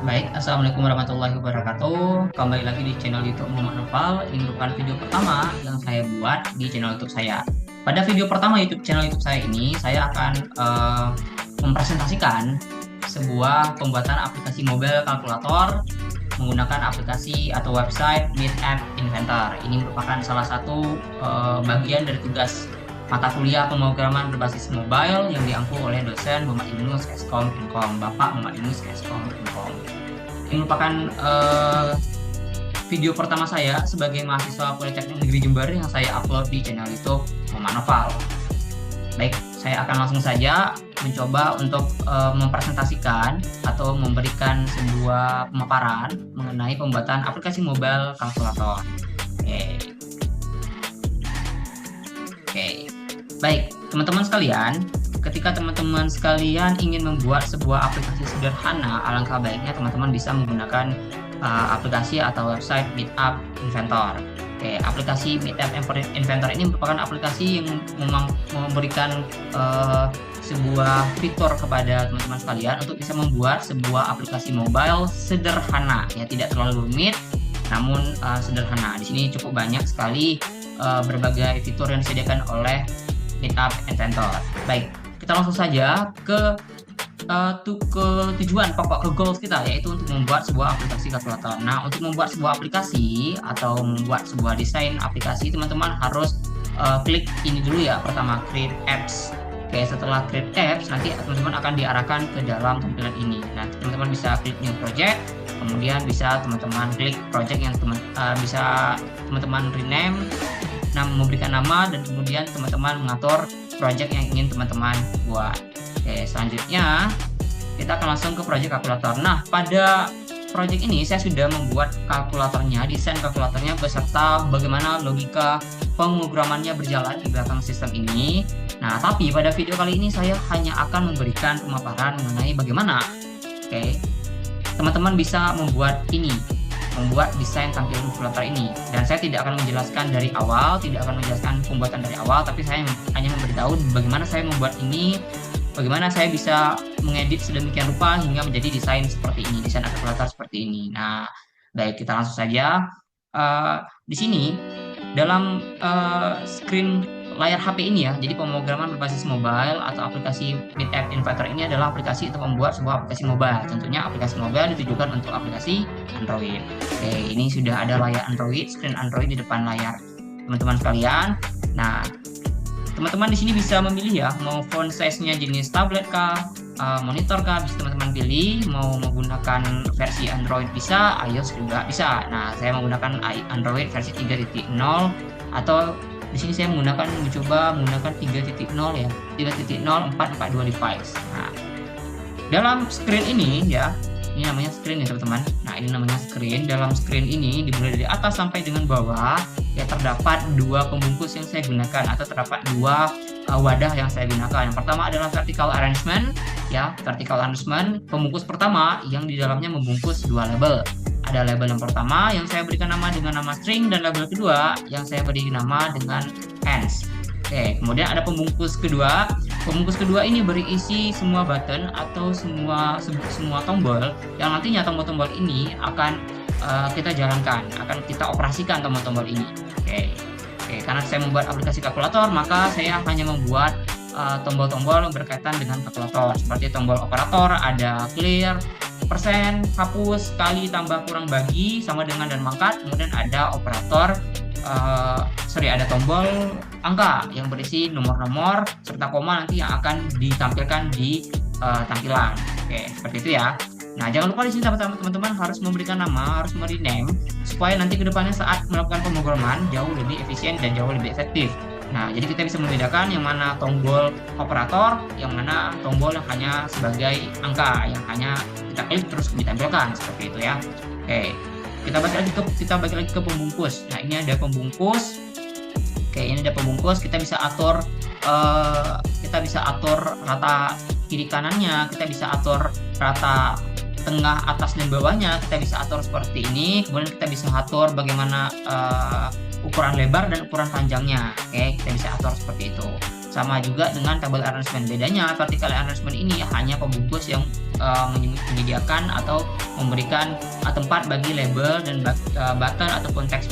Baik, Assalamualaikum warahmatullahi wabarakatuh. Kembali lagi di channel YouTube Muhammad Nopal. Ini merupakan video pertama yang saya buat di channel YouTube saya. Pada video pertama channel YouTube saya ini, saya akan mempresentasikan sebuah pembuatan aplikasi mobile kalkulator menggunakan aplikasi atau website Meet App Inventor. Ini merupakan salah satu bagian dari tugas mata kuliah pemrograman berbasis mobile yang diampu oleh dosen Muhammad Yunus Eskom Infom, Bapak Muhammad Yunus Eskom Infom. Ini merupakan video pertama saya sebagai mahasiswa Politeknik Negeri Jember yang saya upload di channel YouTube Muhammad Noval. Baik, saya akan langsung saja mencoba untuk mempresentasikan atau memberikan sebuah pemaparan mengenai pembuatan aplikasi mobile kalkulator. Oke. Baik, teman-teman sekalian, ketika teman-teman sekalian ingin membuat sebuah aplikasi sederhana, alangkah baiknya teman-teman bisa menggunakan aplikasi atau website Meetup Inventor. Oke, aplikasi Meetup Inventor ini merupakan aplikasi yang memang memberikan sebuah fitur kepada teman-teman sekalian untuk bisa membuat sebuah aplikasi mobile sederhana, ya tidak terlalu rumit, namun sederhana. Di sini cukup banyak sekali berbagai fitur yang disediakan oleh Meetup Inventor. Baik, kita langsung saja ke tujuan pokok, ke goals kita, yaitu untuk membuat sebuah aplikasi kalkulator. Nah, untuk membuat sebuah aplikasi atau membuat sebuah desain aplikasi, teman-teman harus klik ini dulu ya. Pertama, create apps. Oke, setelah create apps, nanti teman-teman akan diarahkan ke dalam tampilan ini. Nah, teman-teman bisa klik new project, kemudian bisa teman-teman klik project yang bisa teman-teman rename, memberikan nama, dan kemudian teman-teman mengatur project yang ingin teman-teman buat. Oke, selanjutnya kita akan langsung ke project kalkulator. Nah, pada project ini saya sudah membuat kalkulatornya, desain kalkulatornya beserta bagaimana logika pemrogramannya berjalan di belakang sistem ini. Nah, tapi pada video kali ini saya hanya akan memberikan pemaparan mengenai bagaimana teman-teman bisa membuat desain tampilan kalkulator ini. Dan saya tidak akan menjelaskan dari awal, tidak akan menjelaskan pembuatan dari awal, tapi saya hanya memberitahu bagaimana saya membuat ini, bagaimana saya bisa mengedit sedemikian rupa hingga menjadi desain seperti ini, desain kalkulator seperti ini. Nah, baik, kita langsung saja. Di sini dalam screen layar HP ini ya, jadi pemrograman berbasis mobile atau aplikasi Meetup Inventor ini adalah aplikasi untuk membuat sebuah aplikasi mobile. Tentunya aplikasi mobile ditujukan untuk aplikasi Android. Oke, ini sudah ada layar Android, screen Android di depan layar teman-teman sekalian. Nah, teman-teman di sini bisa memilih ya, mau font size-nya jenis tablet kah, monitor kah, bisa teman-teman pilih. Mau menggunakan versi Android bisa, iOS juga bisa. Nah, saya menggunakan Android versi 3.0 atau di sini saya mencoba menggunakan 3.0 ya, 3.0 442 device. Nah, dalam screen ini ya, ini namanya screen ya teman-teman. Nah, ini namanya screen. Dalam screen ini dimulai dari atas sampai dengan bawah ya, terdapat dua pembungkus yang saya gunakan atau terdapat dua wadah yang saya gunakan. Yang pertama adalah vertical arrangement ya, vertical arrangement. Pembungkus pertama yang di dalamnya membungkus dua label. Ada label yang pertama yang saya berikan nama dengan nama string, dan label kedua yang saya beri nama dengan hands. Oke, kemudian ada pembungkus kedua. Pembungkus kedua ini berisi semua button atau semua tombol yang nantinya tombol-tombol ini akan kita jalankan, akan kita operasikan tombol-tombol ini. Oke, karena saya membuat aplikasi kalkulator, maka saya hanya membuat tombol-tombol berkaitan dengan kalkulator. Seperti tombol operator, ada clear, persen, hapus, kali, tambah, kurang, bagi, sama dengan, dan mangkat. Kemudian ada operator, ada tombol angka yang berisi nomor-nomor serta koma nanti yang akan ditampilkan di tampilan. Oke, seperti itu ya. Nah, jangan lupa di sini teman-teman harus memberikan nama, harus merename supaya nanti kedepannya saat melakukan pemrograman jauh lebih efisien dan jauh lebih efektif. Nah, jadi kita bisa membedakan yang mana tombol operator, yang mana tombol yang hanya sebagai angka, yang hanya kita klik terus ditampilkan, seperti itu ya. Oke, kita balik lagi ke pembungkus. Nah, ini ada pembungkus. Oke, ini ada pembungkus. Kita bisa atur rata kiri kanannya, kita bisa atur rata tengah, atas, dan bawahnya. Kita bisa atur seperti ini. Kemudian kita bisa atur bagaimana ukuran lebar dan ukuran panjangnya. Oke, kita bisa atur seperti itu. sama juga dengan table arrangement. Bedanya vertical arrangement ini hanya pembungkus yang menyediakan atau memberikan tempat bagi label dan button ataupun text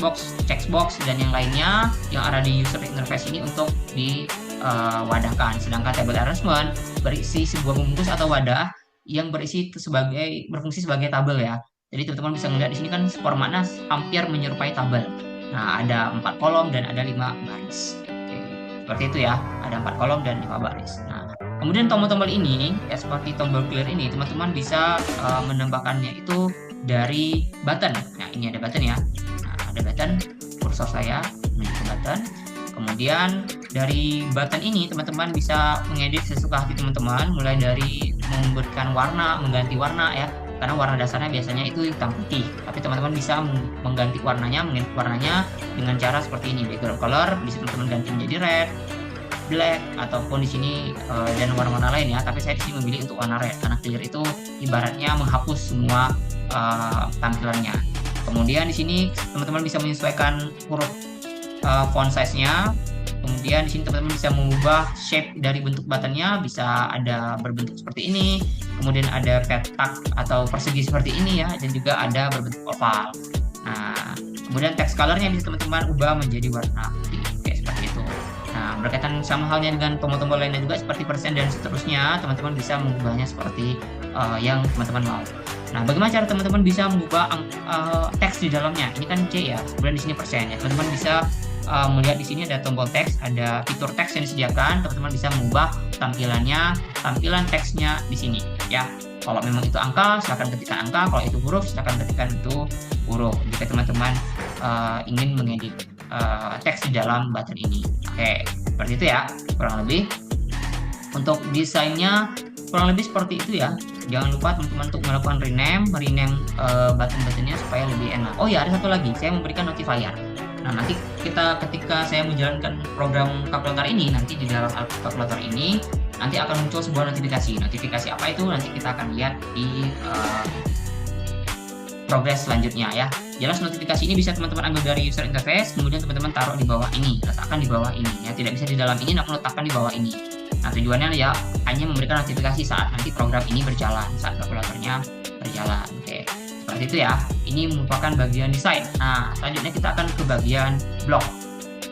box dan yang lainnya yang ada di user interface ini untuk diwadahkan. Sedangkan table arrangement berisi sebuah pembungkus atau wadah yang berfungsi sebagai tabel ya. Jadi teman-teman bisa melihat di sini kan formatnya hampir menyerupai tabel. Nah, ada 4 kolom dan ada 5 baris. Oke, seperti itu ya. Ada 4 kolom dan 5 baris. Nah, kemudian tombol-tombol ini ya seperti tombol clear ini teman-teman bisa menambahkannya itu dari button. Nah, ini ada button ya. Nah, ada button, kursor saya menuju ke button. Kemudian dari button ini teman-teman bisa mengedit sesuka hati teman-teman, mulai dari memberikan warna, mengganti warna ya. Karena warna dasarnya biasanya itu hitam putih, tapi teman-teman bisa mengganti warnanya dengan cara seperti ini. Background color bisa teman-teman ganti menjadi red, black, ataupun di sini dan warna-warna lain ya. Tapi saya di sini memilih untuk warna red karena clear itu ibaratnya menghapus semua tampilannya. Kemudian di sini teman-teman bisa menyesuaikan huruf font size-nya. Kemudian di sini teman-teman bisa mengubah shape dari bentuk buttonnya, bisa ada berbentuk seperti ini, kemudian ada petak atau persegi seperti ini ya, dan juga ada berbentuk oval. Nah, kemudian text color-nya bisa teman-teman ubah menjadi warna putih, kayak seperti itu. Nah, berkaitan sama halnya dengan tombol-tombol lainnya juga seperti persen dan seterusnya, teman-teman bisa mengubahnya seperti yang teman-teman mau. Nah, bagaimana cara teman-teman bisa mengubah teks di dalamnya? Ini kan C ya, kemudian di sini persen ya. Teman-teman bisa melihat di sini ada tombol teks, ada fitur teks yang disediakan. Teman-teman bisa mengubah tampilan teksnya di sini ya. Kalau memang itu angka, silakan ketikkan angka. Kalau itu huruf, silakan ketikkan itu huruf. Jika teman-teman ingin mengedit teks di dalam button ini. Oke, seperti itu ya, kurang lebih. Untuk desainnya kurang lebih seperti itu ya. Jangan lupa teman-teman untuk melakukan rename button-buttonnya supaya lebih enak. Oh ya, ada satu lagi, saya memberikan notifier. Nah, nanti ketika saya menjalankan program kalkulator ini, nanti di dalam kalkulator ini nanti akan muncul sebuah notifikasi. Notifikasi apa itu? Nanti kita akan lihat di progres selanjutnya ya. Jelas notifikasi ini bisa teman-teman ambil dari user interface, kemudian teman-teman taruh di bawah ini, letakkan di bawah ini ya. Tidak bisa di dalam ini, namun letakkan di bawah ini. Nah, tujuannya ya hanya memberikan notifikasi saat nanti program ini berjalan, saat kalkulatornya berjalan. Oke, seperti itu ya. Ini merupakan bagian desain. Nah, selanjutnya kita akan ke bagian blok.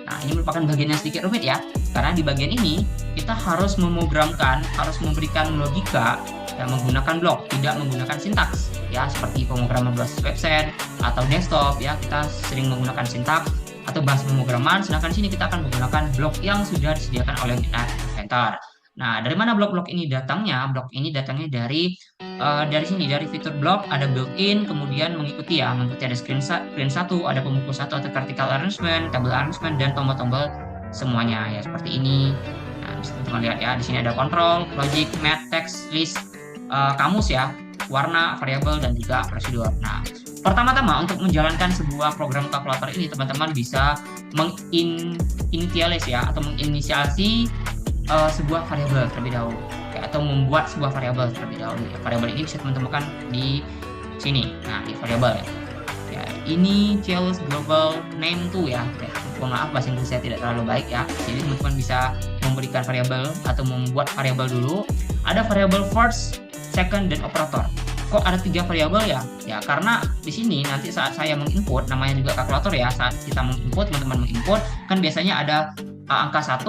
Nah, ini merupakan bagian yang sedikit rumit ya, karena di bagian ini kita harus memprogramkan, harus memberikan logika dan menggunakan blok, tidak menggunakan sintaks ya, seperti pemrograman berbasis website atau desktop ya. Kita sering menggunakan sintaks atau bahasa pemrograman, sedangkan di sini kita akan menggunakan blok yang sudah disediakan oleh Midnight Inventor. Nah, dari mana blok-blok ini datangnya? Blok ini datangnya dari sini, dari fitur blok, ada built-in, kemudian mengikuti ada screen 1, ada pembungkus 1 atau vertical arrangement, table arrangement, dan tombol-tombol semuanya ya seperti ini. Nah, bisa teman-teman lihat ya, di sini ada control, logic, math, text, list, kamus ya, warna, variabel, dan juga prosedur. Nah, pertama-tama untuk menjalankan sebuah program kalkulator ini, teman-teman bisa menginisialis ya, atau menginisiasi sebuah variabel terlebih dahulu, atau membuat sebuah variabel terlebih dahulu. Ya, variabel ini bisa teman-teman di sini. Nah, di variabel ya, ini Chelsea Global Name 2 ya. Mohon maaf bahasa Inggris saya tidak terlalu baik ya. Jadi teman-teman bisa memberikan variabel atau membuat variabel dulu. Ada variabel first, second, dan operator. Kok ada 3 variabel ya? Ya karena di sini nanti saat saya menginput, namanya juga kalkulator ya, saat kita menginput, teman-teman menginput, kan biasanya ada angka 1,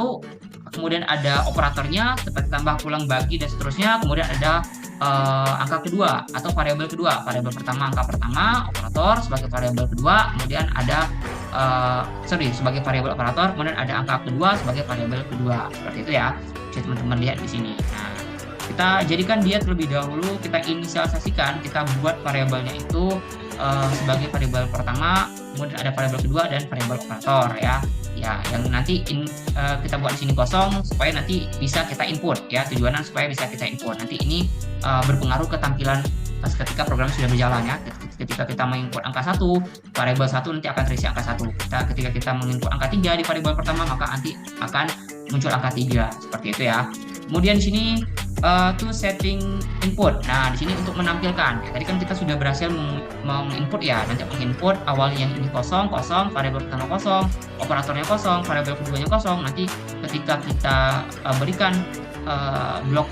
kemudian ada operatornya seperti tambah, pulang, bagi, dan seterusnya. Kemudian ada angka kedua atau variabel kedua. Variabel pertama angka pertama, operator sebagai variabel kedua. Kemudian ada sebagai variabel operator. Kemudian ada angka kedua sebagai variabel kedua. Seperti itu ya. Bisa teman-teman lihat di sini. Nah, kita jadikan dia terlebih dahulu, kita inisialisasikan, kita buat variabelnya itu sebagai variabel pertama, kemudian ada variabel kedua dan variabel operator ya. Ya, yang nanti kita buat di sini kosong supaya nanti bisa kita input ya. Tujuannya supaya bisa kita input. Nanti ini berpengaruh ke tampilan ketika program sudah berjalan ya. Ketika kita menginput angka 1, variabel 1 nanti akan terisi angka 1. Ketika kita menginput angka 3 di variabel pertama, maka nanti akan muncul angka 3. Seperti itu ya. Kemudian di sini to setting input. Nah, di sini untuk menampilkan. Tadi kan kita sudah berhasil menginput ya. Nanti menginput awalnya yang ini kosong, variabel pertama kosong, operatornya kosong, variabel keduanya kosong. Nanti ketika kita berikan blok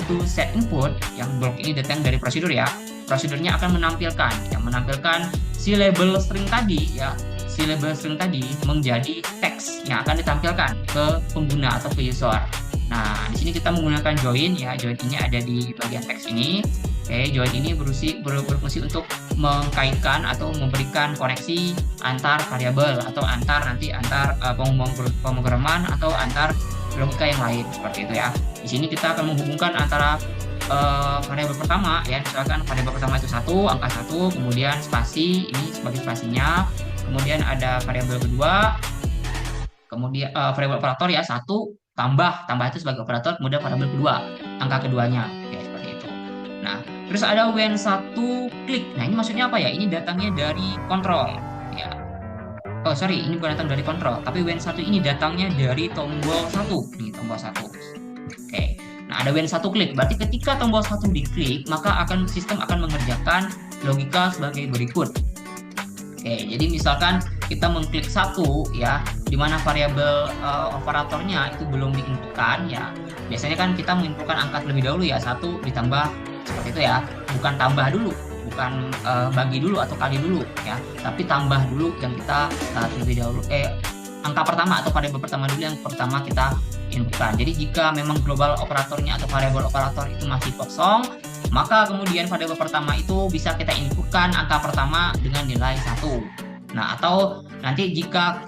to set input, yang blok ini datang dari prosedur ya. Prosedurnya akan menampilkan si label string tadi ya. Si label string tadi menjadi teks yang akan ditampilkan ke pengguna atau ke user. Nah, di sini kita menggunakan join ya. Join ini ada di bagian teks ini. Oke, join ini berfungsi untuk mengkaitkan atau memberikan koneksi antar variabel atau antar pemrograman atau antar logika yang lain seperti itu ya. Di sini kita akan menghubungkan antara variabel pertama ya, misalkan variabel pertama itu 1, angka 1, kemudian spasi ini sebagai spasinya, kemudian ada variabel kedua, kemudian variabel operator ya 1 tambah itu sebagai operator, kemudian variabel kedua angka keduanya ya, seperti itu. Nah, terus ada when 1 klik. Nah, ini maksudnya apa ya? Ini datangnya dari kontrol ya. Oh sorry, ini bukan datang dari kontrol, tapi when 1 ini datangnya dari tombol 1 nih, tombol 1. Oke. Nah, ada when 1 klik, berarti ketika tombol 1 diklik, maka sistem akan mengerjakan logika sebagai berikut. Oke, jadi misalkan kita mengklik 1 ya, di mana variabel operatornya itu belum diinputkan ya. Biasanya kan kita menginputkan angka terlebih dahulu ya, 1 ditambah seperti itu ya, bukan tambah dulu, bukan bagi dulu atau kali dulu ya, tapi tambah dulu yang kita terlebih dahulu angka pertama atau variabel pertama dulu yang pertama kita inputkan. Jadi jika memang global operatornya atau variabel operator itu masih kosong, maka kemudian variabel pertama itu bisa kita inputkan angka pertama dengan nilai 1. Nah, atau nanti jika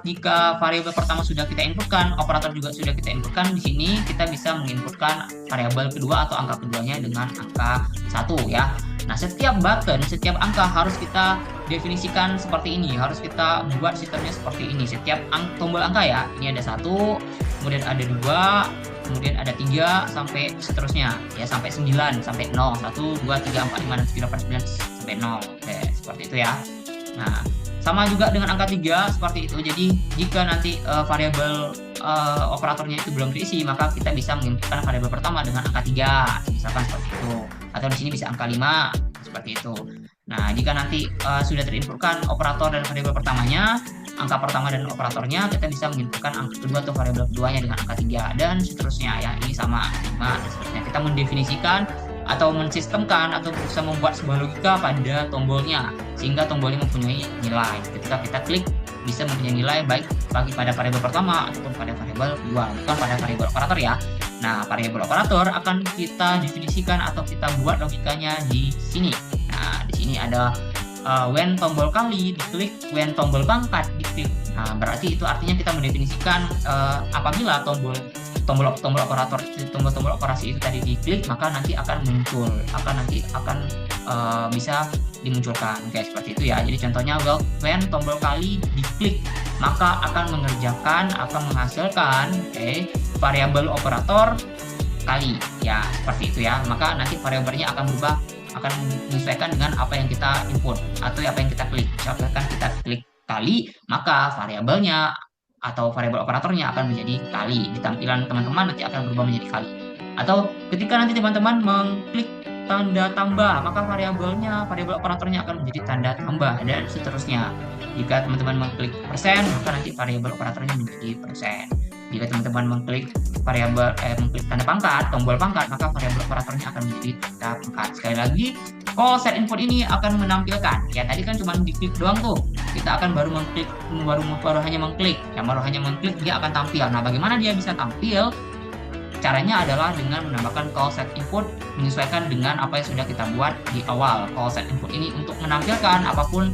variabel pertama sudah kita inputkan, operator juga sudah kita inputkan, di sini kita bisa menginputkan variabel kedua atau angka keduanya dengan angka 1 ya. Nah, setiap button, setiap angka harus kita definisikan seperti ini, harus kita buat sistemnya seperti ini. Setiap tombol angka ya, ini ada 1, kemudian ada 2, kemudian ada 3 sampai seterusnya ya, sampai 9, sampai 0, 1, 2, 3, 4, 5, 6, 7, 8, 9 sampai 0. Oke, seperti itu ya. Nah, sama juga dengan angka 3 seperti itu. Jadi jika nanti variabel operatornya itu belum terisi, maka kita bisa menginputkan variabel pertama dengan angka 3, misalkan seperti itu. Atau di sini bisa angka 5 seperti itu. Nah, jika nanti sudah terinputkan operator dan variabel pertamanya, angka pertama dan operatornya, kita bisa menginputkan angka kedua atau variabel keduanya dengan angka 3 dan seterusnya ya. Ini sama 5 dan seterusnya. Kita mendefinisikan atau mensistemkan atau bisa membuat sebuah logika pada tombolnya sehingga tombolnya mempunyai nilai. Ketika kita klik bisa mempunyai nilai baik bagi pada variabel pertama ataupun pada variabel kedua, bukan pada variabel operator ya. Nah, variabel operator akan kita definisikan atau kita buat logikanya di sini. Nah, di sini ada when tombol kali diklik, when tombol pangkat diklik. Nah, berarti itu artinya kita mendefinisikan apabila tombol operator itu, tombol operasi itu tadi diklik, maka nanti akan muncul, akan bisa dimunculkan kayak seperti itu ya. Jadi contohnya when tombol kali diklik, maka akan menghasilkan variabel operator kali ya, seperti itu ya. Maka nanti variabelnya akan berubah, akan menyesuaikan dengan apa yang kita input atau apa yang kita klik. Misalkan kita klik kali, maka variabelnya atau variabel operatornya akan menjadi kali. Di tampilan teman-teman nanti akan berubah menjadi kali. Atau ketika nanti teman-teman mengklik tanda tambah, maka variabel operatornya akan menjadi tanda tambah dan seterusnya. Jika teman-teman mengklik persen, maka nanti variabel operatornya menjadi persen. Jika teman-teman mengklik mengklik tanda pangkat, tombol pangkat, maka variabel operatornya akan menjadi tanda pangkat. Sekali lagi, call set input ini akan menampilkan. Ya, tadi kan cuma diklik doang tuh. Kita akan baru hanya mengklik, dia akan tampil. Nah, bagaimana dia bisa tampil? Caranya adalah dengan menambahkan call set input menyesuaikan dengan apa yang sudah kita buat di awal. Call set input ini untuk menampilkan apapun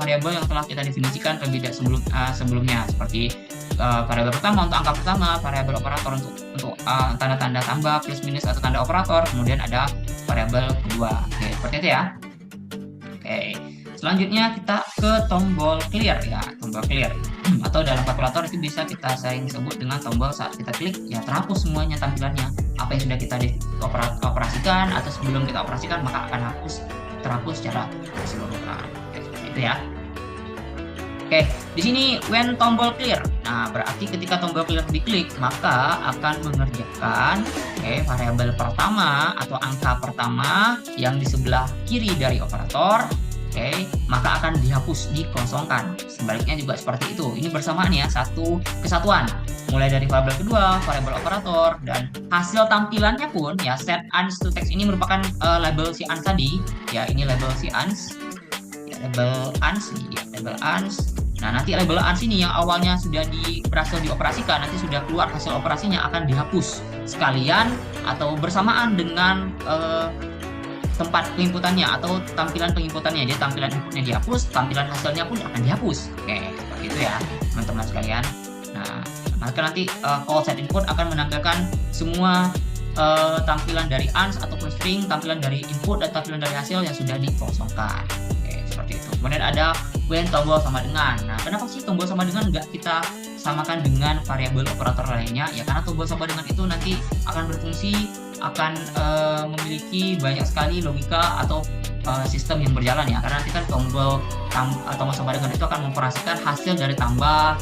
variabel yang telah kita definisikan terlebih dahulu sebelumnya, seperti variabel pertama untuk angka pertama, variabel operator untuk tanda-tanda tambah, plus minus atau tanda operator, kemudian ada variabel kedua. Oke, seperti itu ya. Oke, selanjutnya kita ke tombol clear ya, tombol clear atau dalam kalkulator itu bisa kita sering sebut dengan tombol saat kita klik ya terhapus semuanya tampilannya, apa yang sudah kita operasikan atau sebelum kita operasikan maka akan terhapus secara keseluruhan. Oke, seperti itu ya. Oke, di sini when tombol clear. Nah, berarti ketika tombol clear diklik, maka akan mengerjakan variabel pertama atau angka pertama yang di sebelah kiri dari operator. Maka akan dihapus, dikosongkan. Sebaliknya juga seperti itu. Ini bersamaan ya, satu kesatuan. Mulai dari variabel kedua, variabel operator, dan hasil tampilannya pun ya set ans to text ini merupakan label si ans tadi. Ya, ini label si ans. Label ans nih, ya, label ans. Nah, nanti label ans ini yang awalnya sudah berhasil dioperasikan, nanti sudah keluar hasil operasinya akan dihapus sekalian atau bersamaan dengan tempat penginputannya atau tampilan penginputannya. Jadi tampilan inputnya dihapus, tampilan hasilnya pun akan dihapus. Seperti itu ya, teman-teman sekalian. Nah, maka nanti call set input akan menampilkan semua tampilan dari ans ataupun string, tampilan dari input dan tampilan dari hasil yang sudah dikosongkan. Seperti itu. Kemudian ada when tombol sama dengan. Nah, kenapa sih tombol sama dengan nggak kita samakan dengan variabel operator lainnya? Ya karena tombol sama dengan itu nanti akan berfungsi, akan memiliki banyak sekali logika atau sistem yang berjalan ya. Karena nanti kan tombol sama dengan itu akan mengoperasikan hasil dari tambah,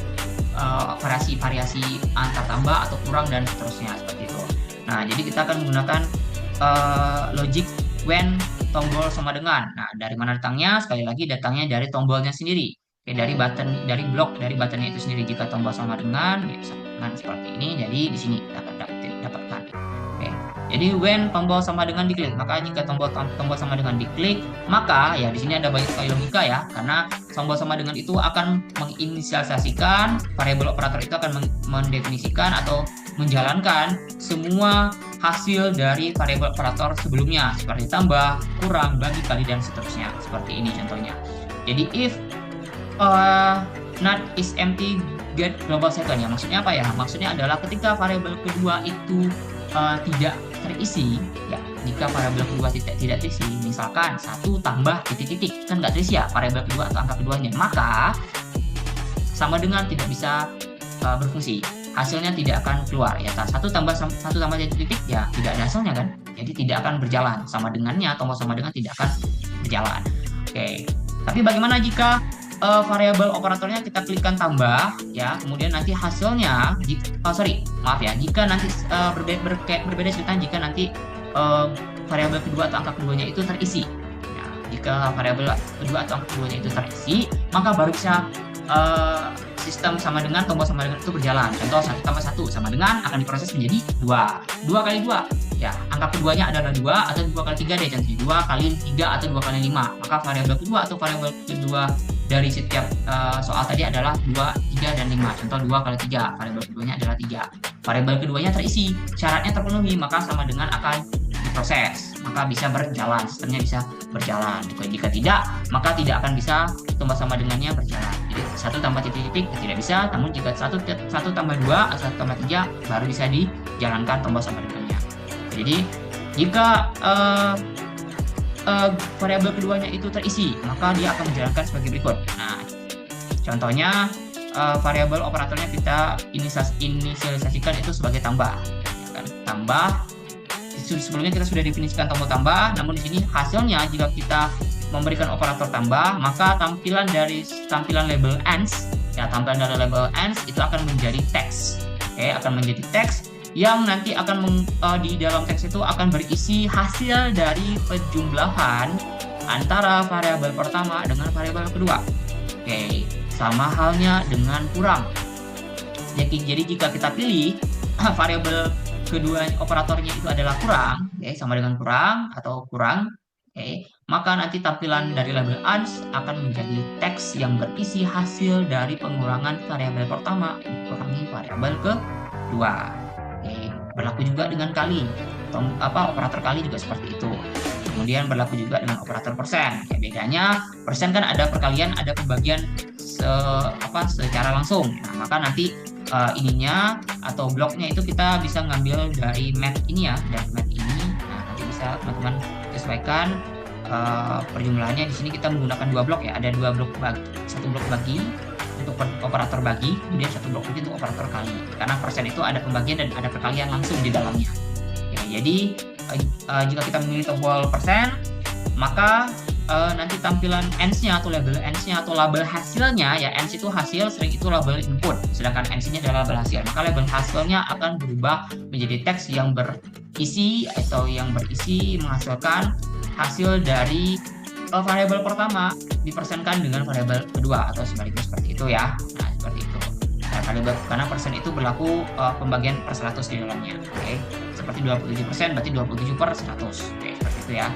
variasi antar tambah atau kurang dan seterusnya seperti itu. Nah, jadi kita akan menggunakan logic when tombol sama dengan. Nah, dari mana datangnya? Sekali lagi datangnya dari tombolnya sendiri. Dari button, dari blok dari buttonnya itu sendiri. Jika tombol sama dengan, ya, seperti ini. Jadi di sini kita akan dapatkan. Jadi when tombol sama dengan diklik, maka jika tombol sama dengan diklik, maka ya di sini ada banyak sekali logika ya, karena tombol sama dengan itu akan menginisialisasikan variabel operator itu akan mendefinisikan atau menjalankan semua hasil dari variabel operator sebelumnya seperti tambah, kurang, bagi, kali dan seterusnya. Seperti ini contohnya. Jadi if not is empty get global second ya. Maksudnya apa ya? Maksudnya adalah ketika variabel kedua itu tidak terisi ya, jika variabel kedua tidak terisi, misalkan 1 tambah titik-titik, kan nggak terisi ya variabel kedua atau angka keduanya, maka sama dengan tidak bisa berfungsi, hasilnya tidak akan keluar ya. 1 tambah titik-titik ya tidak ada hasilnya kan, jadi tidak akan berjalan, sama dengannya tombol sama dengan tidak akan berjalan. Tapi bagaimana jika variabel operatornya kita klikkan tambah ya, kemudian nanti hasilnya jika nanti berbeda ceritanya jika nanti variabel kedua atau angka keduanya itu terisi. Nah, jika variabel kedua atau angka keduanya itu terisi, maka baru bisa sistem sama dengan tombol sama dengan itu berjalan. Contoh 1 tambah 1 sama dengan akan diproses menjadi 2 kali 2 ya, angka keduanya adalah 2 atau 2 kali 3 deh, contohnya 2 kali 3 atau 2 kali 5, maka variabel kedua atau variabel kedua dari setiap soal tadi adalah 2, 3, dan 5. Contoh 2 kali 3, variabel keduanya adalah 3. Variabel keduanya terisi, syaratnya terpenuhi, maka sama dengan akan diproses, maka bisa berjalan, sistemnya bisa berjalan. Jika tidak, maka tidak akan bisa tombol sama dengannya berjalan. Jadi 1 tambah titik-titik tidak bisa, namun jika 1 tambah 2 atau 1 tambah 3 baru bisa dijalankan tombol sama dengannya. Jadi jika variabel keduanya itu terisi, maka dia akan menjalankan sebagai berikut. Nah, contohnya variabel operatornya kita inisialisasikan itu sebagai tambah, ya kan? Tambah. Sebelumnya kita sudah definisikan tombol tambah, namun di sini hasilnya jika kita memberikan operator tambah, maka tampilan label ans ya, tampilan dari label ans itu akan menjadi teks. Akan menjadi teks yang nanti akan di dalam teks itu akan berisi hasil dari penjumlahan antara variabel pertama dengan variabel kedua. Sama halnya dengan kurang. Jadi jika kita pilih variabel kedua operatornya itu adalah kurang, sama dengan kurang atau kurang, maka nanti tampilan dari label ans akan menjadi teks yang berisi hasil dari pengurangan variabel pertama dikurangi variabel kedua. Berlaku juga dengan kali, operator kali juga seperti itu. Kemudian berlaku juga dengan operator persen. Bedanya persen kan ada perkalian, ada pembagian secara langsung. Nah, maka nanti ininya atau bloknya itu kita bisa ngambil dari math ini ya, dari math ini. Nah, nanti bisa teman-teman sesuaikan perjumlahannya. Di sini kita menggunakan 2 blok ya, ada 2 blok bagi, 1 blok bagi untuk operator bagi, kemudian 1 blok lagi untuk operator kali. Karena persen itu ada pembagian dan ada perkalian langsung di dalamnya. Ya, jadi jika kita memilih tombol persen, maka tombol sama dengan itu akan nanti tampilan ends-nya atau label ends-nya atau label hasilnya ya, ends itu hasil, string itu label input, sedangkan ends-nya adalah label hasil. Maka label hasilnya akan berubah menjadi teks yang berisi atau yang berisi menghasilkan hasil dari variabel pertama dipersenkan dengan variabel kedua atau sebaliknya seperti itu ya. Nah, seperti itu. Nah, karena persen itu berlaku pembagian per 100 di dalamnya. Oke. Seperti 27% berarti 27 per 100. Oke, seperti itu ya.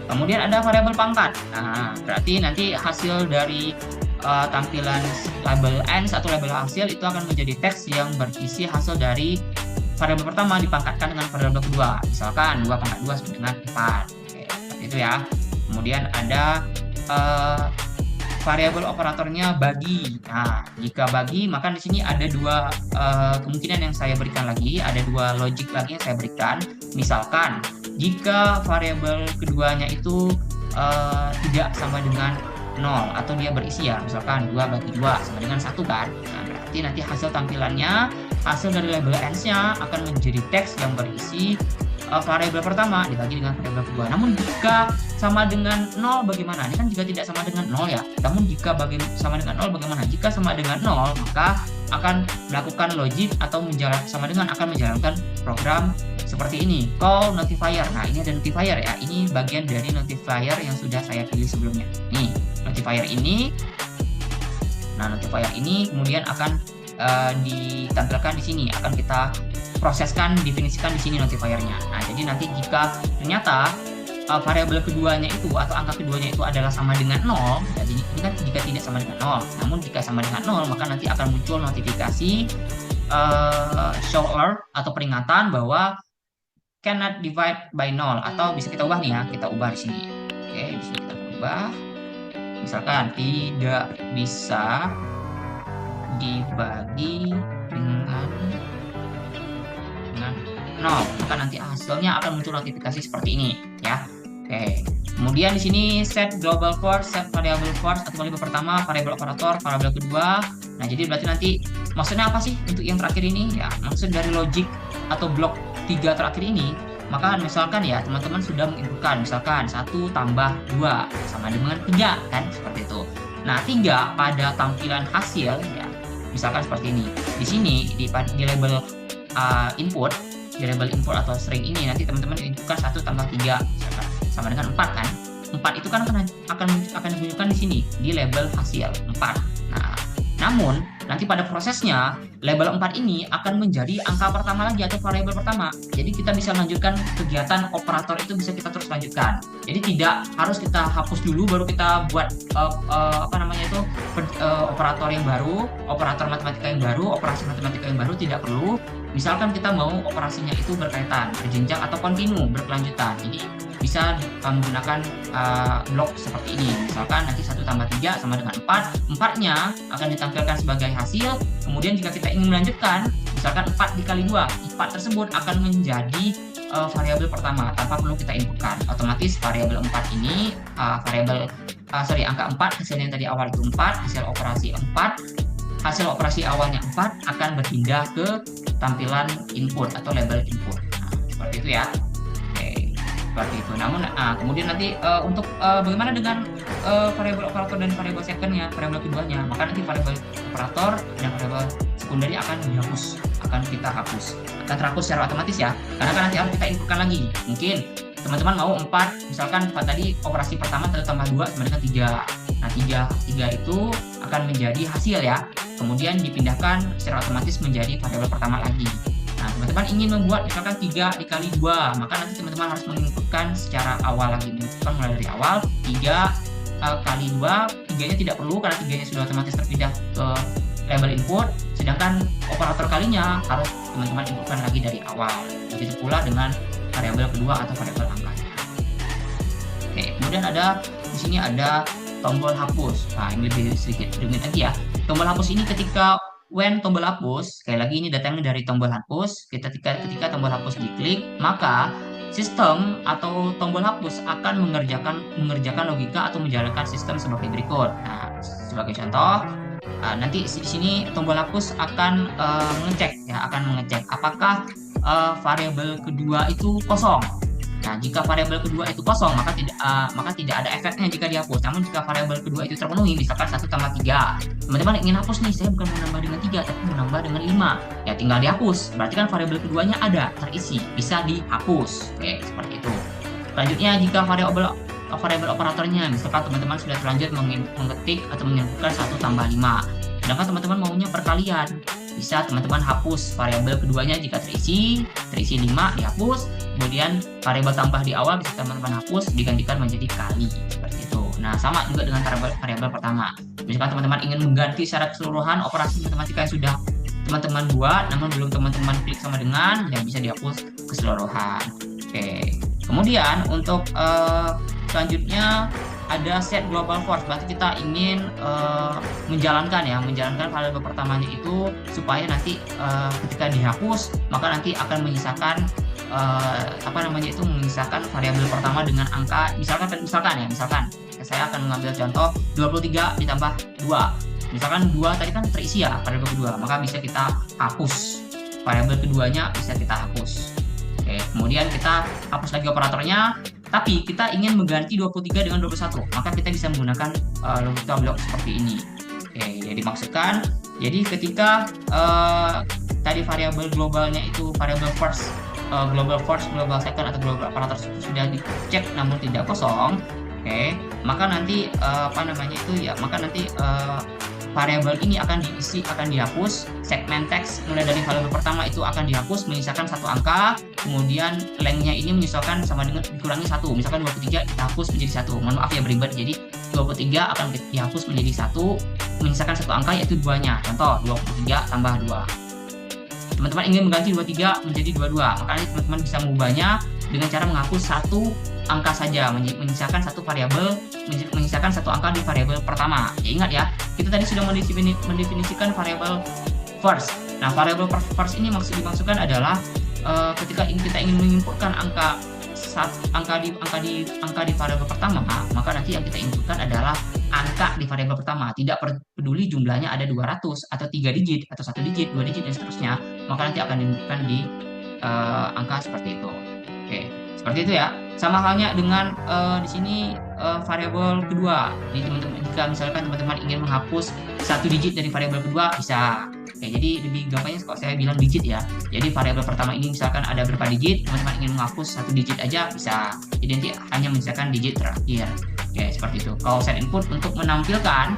Kemudian ada variabel pangkat. Nah, berarti nanti hasil dari tampilan label ends atau label hasil itu akan menjadi teks yang berisi hasil dari variabel pertama dipangkatkan dengan variabel kedua. Misalkan 2 pangkat 2 sama dengan 4. Oke, seperti itu ya. Kemudian ada variabel operatornya bagi. Nah, jika bagi, maka di sini ada dua kemungkinan yang saya berikan lagi, ada dua logic lagi yang saya berikan. Misalkan, jika variabel keduanya itu tidak sama dengan 0 atau dia berisi ya, misalkan 2 bagi 2 sama dengan 1 kan. Nah, berarti nanti hasil tampilannya, hasil dari label ends-nya akan menjadi teks yang berisi variabel pertama dibagi dengan variabel kedua. Namun jika sama dengan 0 bagaimana? Ini kan jika tidak sama dengan 0 ya. Namun jika sama dengan 0 bagaimana? Jika sama dengan 0 maka akan melakukan logic atau akan menjalankan program seperti ini, call notifier. Nah, ini ada notifier ya. Ini bagian dari notifier yang sudah saya pilih sebelumnya. Nih, notifier ini. Nah, notifier ini kemudian akan ditampilkan di sini, akan kita proseskan, definisikan di sini notifiernya. Nah, jadi nanti jika ternyata variabel keduanya itu atau angka keduanya itu adalah sama dengan 0, jadi ini kan jika tidak sama dengan 0. Namun jika sama dengan 0, maka nanti akan muncul notifikasi show alert atau peringatan bahwa cannot divide by 0, atau bisa kita ubah nih ya, kita ubah di sini. Oke, di sini kita ubah. Misalkan tidak bisa dibagi dengan 0, maka nanti hasilnya akan muncul notifikasi seperti ini ya. Oke. Kemudian di sini set global force, set variable force atau variabel pertama, variabel operator, variabel kedua. Nah, jadi berarti nanti maksudnya apa sih untuk yang terakhir ini? Ya, maksud dari logic atau blok 3 terakhir ini, maka misalkan ya teman-teman sudah menginputkan misalkan 1 tambah 2 sama dengan 3 kan, seperti itu. Nah, 3 pada tampilan hasil ya, misalkan seperti ini. Di sini di label input, di label input atau string ini nanti teman-teman inputkan 1 tambah 3 misalkan sama dengan 4 kan. 4 itu kan akan ditunjukkan di sini di label hasil 4. Nah, namun nanti pada prosesnya label 4 ini akan menjadi angka pertama lagi atau variabel pertama. Jadi kita bisa lanjutkan kegiatan operator itu, bisa kita terus lanjutkan. Jadi tidak harus kita hapus dulu baru kita buat operator yang baru, operator matematika yang baru, operasi matematika yang baru, tidak perlu. Misalkan kita mau operasinya itu berkaitan, berjenjang atau kontinu, berkelanjutan. Jadi bisa menggunakan blok seperti ini. Misalkan nanti 1 tambah 3 sama dengan 4. 4-nya akan ditampilkan sebagai hasil. Kemudian jika kita ingin melanjutkan, misalkan 4 dikali 2, 4 tersebut akan menjadi variabel pertama tanpa perlu kita inputkan. Otomatis variabel 4 ini, angka 4, hasilnya tadi awal itu 4, hasil operasi awalnya 4 akan berpindah ke tampilan input atau label input. Nah, seperti itu ya. Seperti itu. Namun kemudian nanti untuk bagaimana dengan variabel operator dan variabel secondnya, variabel keduanya, maka nanti variabel operator dan variabel sekunderi akan kita hapus, akan terhapus secara otomatis ya, karena kan nanti harus kita inputkan lagi. Mungkin teman-teman mau 4, misalkan tadi operasi pertama 1 tambah 2 sama dengan 3. Nah, 3 itu akan menjadi hasil ya, kemudian dipindahkan secara otomatis menjadi variabel pertama lagi. Nah, teman-teman ingin membuat misalkan 3 dikali 2, maka nanti teman-teman harus menginputkan secara awal lagi, menginputkan mulai dari awal. 3 kali 2, 3-nya tidak perlu karena 3-nya sudah otomatis terpindah ke label input, sedangkan operator kalinya harus teman-teman inputkan lagi dari awal. Begitu pula dengan variabel kedua atau variabel angkanya. Oke, kemudian di sini ada tombol hapus. Nah, ini lebih sedikit rumit lagi ya. Tombol hapus ini ketika tombol hapus, sekali lagi ini datangnya dari tombol hapus. Ketika tombol hapus diklik, maka sistem atau tombol hapus akan mengerjakan logika atau menjalankan sistem sebagai berikut. Nah, sebagai contoh, nanti di sini tombol hapus akan mengecek apakah variabel kedua itu kosong. Nah, jika variabel kedua itu kosong, maka tidak ada efeknya jika dihapus. Namun jika variabel kedua itu terpenuhi, misalkan 1 tambah 3, teman-teman ingin hapus nih, saya bukan menambah dengan 3, tapi menambah dengan 5. Ya tinggal dihapus. Berarti kan variabel keduanya ada, terisi, bisa dihapus. Oke, seperti itu. Selanjutnya, jika variabel operatornya, misalkan teman-teman sudah terlanjur mengetik atau menyebutkan 1 tambah 5. Sedangkan teman-teman maunya perkalian, bisa teman-teman hapus variabel keduanya jika terisi 5 dihapus, kemudian variabel tambah di awal bisa teman-teman hapus, digantikan menjadi kali, seperti itu. Nah, sama juga dengan variabel pertama. Misalkan teman-teman ingin mengganti secara keseluruhan operasi matematika yang sudah teman-teman buat, namun belum teman-teman klik sama dengan, ya bisa dihapus keseluruhan. Oke. Kemudian untuk selanjutnya ada set global force. Berarti kita ingin menjalankan variabel pertamanya itu supaya nanti ketika dihapus maka nanti akan menyisakan menyisakan variabel pertama dengan angka misalkan saya akan mengambil contoh 23 ditambah 2. Misalkan 2 tadi kan terisi ya variabel kedua, maka bisa kita hapus variabel keduanya, bisa kita hapus. Oke, kemudian kita hapus lagi operatornya, tapi kita ingin mengganti 23 dengan 21, maka kita bisa menggunakan logika blok seperti ini. Oke, jadi maksudkan, jadi ketika tadi variabel globalnya itu variabel first, global first, global second atau global operator sudah dicek namun tidak kosong, oke, maka nanti variabel ini akan dihapus, segmen teks mulai dari variabel pertama itu akan dihapus, menyisakan satu angka, kemudian lengthnya ini menyesuaikan sama dengan dikurangi 1, misalkan 23 kita hapus menjadi 1, mohon maaf ya beribad, jadi 23 akan dihapus menjadi 1, menyisakan satu angka yaitu 2-nya, contoh 23 tambah 2. Teman-teman ingin mengganti 23 menjadi 22, maka nanti teman-teman bisa mengubahnya dengan cara menghapus satu angka saja, menyisakan satu angka di variabel pertama. Ya ingat ya, kita tadi sudah mendefinisikan variabel first. Nah, variabel first ini dimaksudkan adalah ketika kita ingin menginputkan angka di variabel pertama, maka nanti yang kita inputkan adalah angka di variabel pertama, tidak peduli jumlahnya ada 200 atau 3 digit atau 1 digit, 2 digit dan seterusnya, maka nanti akan diinputkan di angka seperti itu. Oke, seperti itu ya. Sama halnya dengan di sini variabel kedua. Jadi jika misalkan teman-teman ingin menghapus 1 digit dari variabel kedua, bisa. Oke, jadi lebih gampangnya kalau saya bilang digit ya. Jadi variabel pertama ini misalkan ada berapa digit, teman-teman ingin menghapus 1 digit aja bisa. Jadi nanti hanya menyisakan digit terakhir. Oke, seperti itu. Kalau set input untuk menampilkan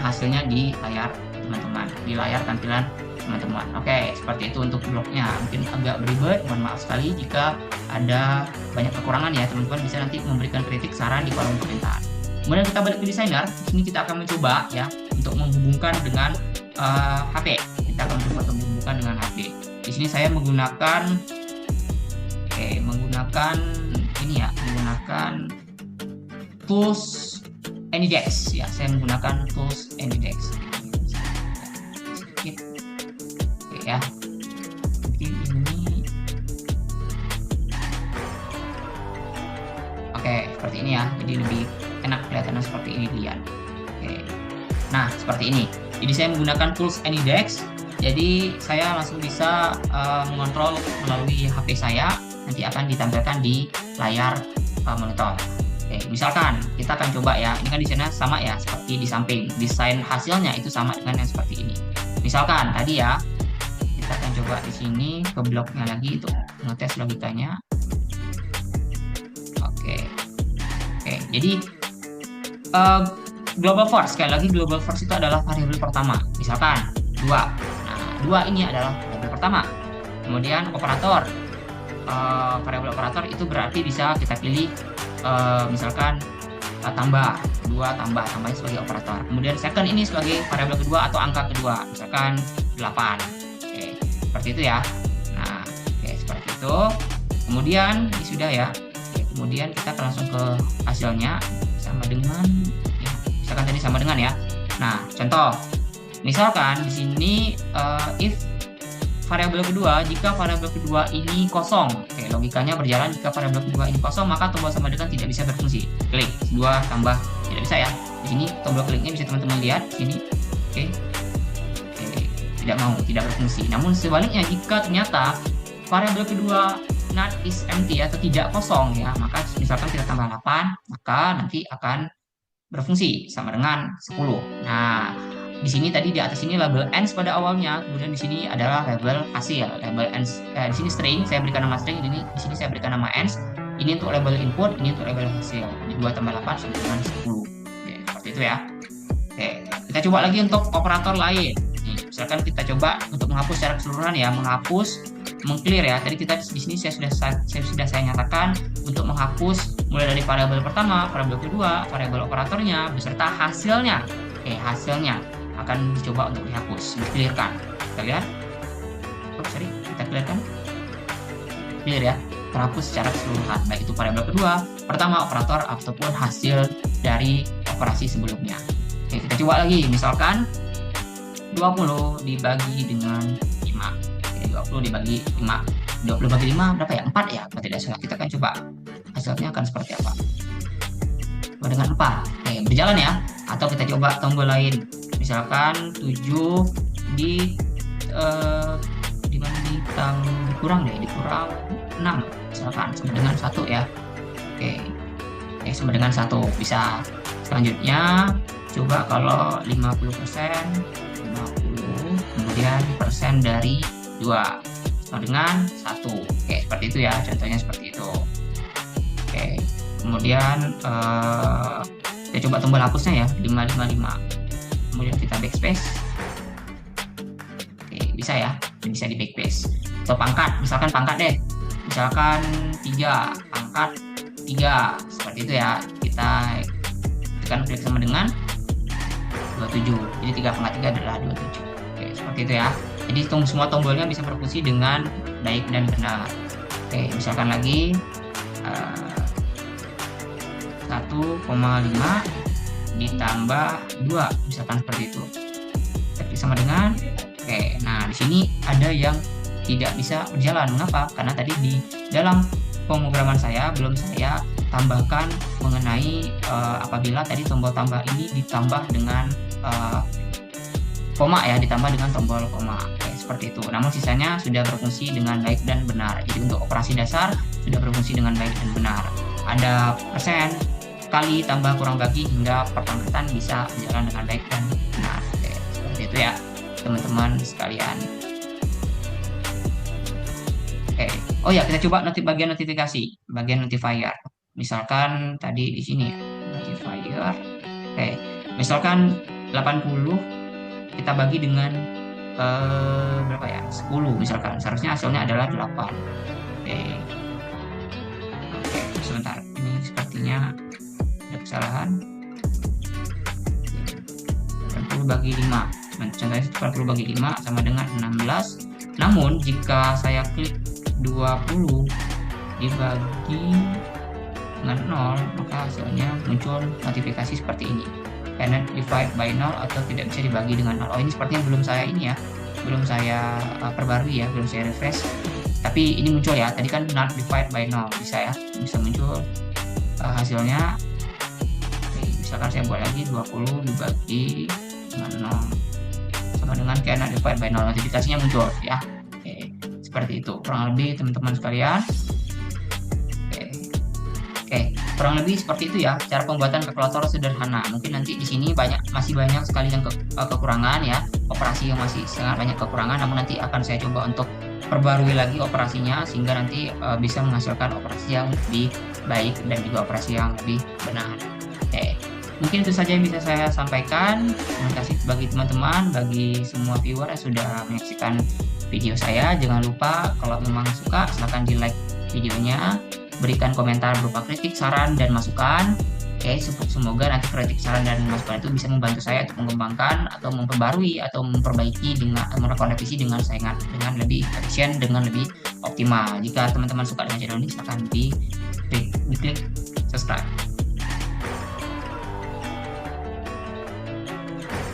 hasilnya di layar teman-teman, di layar tampilan teman-teman. Oke, seperti itu untuk bloknya. Mungkin agak beribet, mohon maaf sekali jika ada banyak kekurangan ya. Teman-teman bisa nanti memberikan kritik, saran di kolom komentar. Kemudian kita balik ke desainer. Di sini kita akan mencoba ya untuk menghubungkan dengan HP. Kita akan mencoba untuk menghubungkan dengan HP. Di sini saya menggunakan tools AnyDex ya. Saya menggunakan tools AnyDex. Sedikit. Oke ya. Jadi ini. Oke, seperti ini ya. Jadi lebih enak kelihatannya seperti ini dilihat. Oke. Nah, seperti ini. Jadi saya menggunakan tools AnyDex. Jadi saya langsung bisa mengontrol melalui HP saya. Nanti akan ditampilkan di layar monitor. Oke, misalkan kita akan coba ya, ini kan desainnya sama ya, seperti di samping. Desain hasilnya itu sama dengan yang seperti ini. Misalkan tadi ya, kita akan coba di sini ke bloknya lagi untuk ngetes logikanya. Oke, jadi global force, sekali lagi global force itu adalah variabel pertama. Misalkan 2. Nah, 2 ini adalah variabel pertama. Kemudian operator, variabel operator itu berarti bisa kita pilih misalkan tambahnya sebagai operator. Kemudian second ini sebagai variabel kedua atau angka kedua, misalkan 8. Oke, seperti itu ya. Nah, oke, seperti itu. Kemudian ini sudah ya. Oke, kemudian kita langsung ke hasilnya sama dengan ya, misalkan tadi sama dengan ya. Nah, contoh. Misalkan di sini if variabel kedua, jika variabel kedua ini kosong. Oke, logikanya berjalan jika variabel kedua ini kosong, maka tombol sama dengan tidak bisa berfungsi. Klik 2 tambah tidak bisa ya. Di sini tombol kliknya bisa teman-teman lihat di sini. Oke, tidak berfungsi. Namun sebaliknya jika ternyata variabel kedua not is empty atau tidak kosong ya, maka misalkan kita tambah 8, maka nanti akan berfungsi sama dengan 10. Nah, di sini tadi di atas ini label ends pada awalnya, kemudian di sini adalah label hasil, label ends. Di sini string, saya berikan nama string, di sini saya berikan nama ends. Ini untuk label input, ini untuk label hasil. Jadi 2 tambah 8 sama dengan 10. Oke, seperti itu ya. Oke, kita coba lagi untuk operator lain. Nih, misalkan kita coba untuk menghapus secara keseluruhan ya, mengclear ya. Tadi kita di sini saya sudah nyatakan untuk menghapus mulai dari variabel pertama, variabel kedua, variabel operatornya beserta hasilnya. Oke, hasilnya akan dicoba untuk dihapus, di-clearkan. Kita lihat. Kita clearkan. Clear ya, terhapus secara keseluruhan, baik itu variabel kedua, pertama, operator ataupun hasil dari operasi sebelumnya. Oke, kita coba lagi. Misalkan 20 dibagi dengan 5. Oke, 20 dibagi 5. 20 bagi 5 berapa ya? 4 ya, kalau tidak salah. Kita akan coba hasilnya akan seperti apa. Coba dengan 4. Oke, berjalan ya. Atau kita coba tombol lain. Misalkan 7 dikurang 6 misalkan sama dengan 1 ya. Oke, sama dengan 1 bisa. Selanjutnya coba kalau 50%, 50 kemudian persen dari 2 sama dengan 1. Oke, seperti itu ya, contohnya seperti itu. Oke, kemudian kita coba tombol hapusnya ya, 555. Kemudian kita backspace. Oke, bisa ya, bisa di backspace. Atau pangkat, misalkan pangkat deh, misalkan 3 pangkat 3 seperti itu ya, kita tekan klik sama dengan 27. Jadi 3 pangkat 3 adalah 27. Oke, seperti itu ya. Jadi semua tombolnya bisa berfungsi dengan baik dan benar. Oke, misalkan lagi 1,5 ditambah 2 misalkan seperti itu. Klik sama dengan. Oke, nah di sini ada yang tidak bisa berjalan. Mengapa? Karena tadi di dalam pemrograman saya belum saya tambahkan mengenai apabila tadi tombol tambah ini ditambah dengan koma ya, ditambah dengan tombol koma. Oke, seperti itu. Namun sisanya sudah berfungsi dengan baik dan benar. Jadi untuk operasi dasar sudah berfungsi dengan baik dan benar. Ada persen, kali, tambah, kurang bagi hingga perpangkatan bisa berjalan dengan baik dan benar. Oke, seperti itu ya teman-teman sekalian. Oke. Oh ya, kita coba bagian notifikasi, bagian notifier. Misalkan tadi di sini notifier. Oke, misalkan 80 kita bagi dengan berapa ya? 10 misalkan. Seharusnya hasilnya adalah 8. Oke. Oke, sebentar. Ini sepertinya ada kesalahan. 80 bagi 5. Contohnya 80 bagi 5 sama dengan 16. Namun jika saya klik 20 dibagi dengan 0, maka hasilnya muncul notifikasi seperti ini. Cannot divide by 0 atau tidak bisa dibagi dengan 0. Oh, ini sepertinya belum saya ini ya, belum saya perbarui ya, belum saya refresh. Tapi ini muncul ya, tadi kan not divide by 0, bisa ya, bisa muncul hasilnya. Oke, misalkan saya buat lagi 20 dibagi dengan 0 sama dengan cannot divide by 0, notifikasinya muncul ya. Oke, seperti itu kurang lebih teman-teman sekalian. Oke, kurang lebih seperti itu ya cara pembuatan kalkulator sederhana. Mungkin nanti di sini masih banyak sekali yang kekurangan ya, operasi yang masih sangat banyak kekurangan. Namun nanti akan saya coba untuk perbarui lagi operasinya sehingga nanti bisa menghasilkan operasi yang lebih baik dan juga operasi yang lebih benar. Oke, mungkin itu saja yang bisa saya sampaikan. Terima kasih bagi teman-teman, bagi semua viewer yang sudah menyaksikan video saya. Jangan lupa kalau memang suka silahkan di like videonya, berikan komentar berupa kritik, saran, dan masukan. Oke, semoga nanti kritik, saran, dan masukan itu bisa membantu saya untuk mengembangkan atau memperbarui atau memperbaiki dengan melakukan revisi dengan lebih efisien, dengan lebih optimal. Jika teman-teman suka dengan channel ini, silahkan diklik subscribe.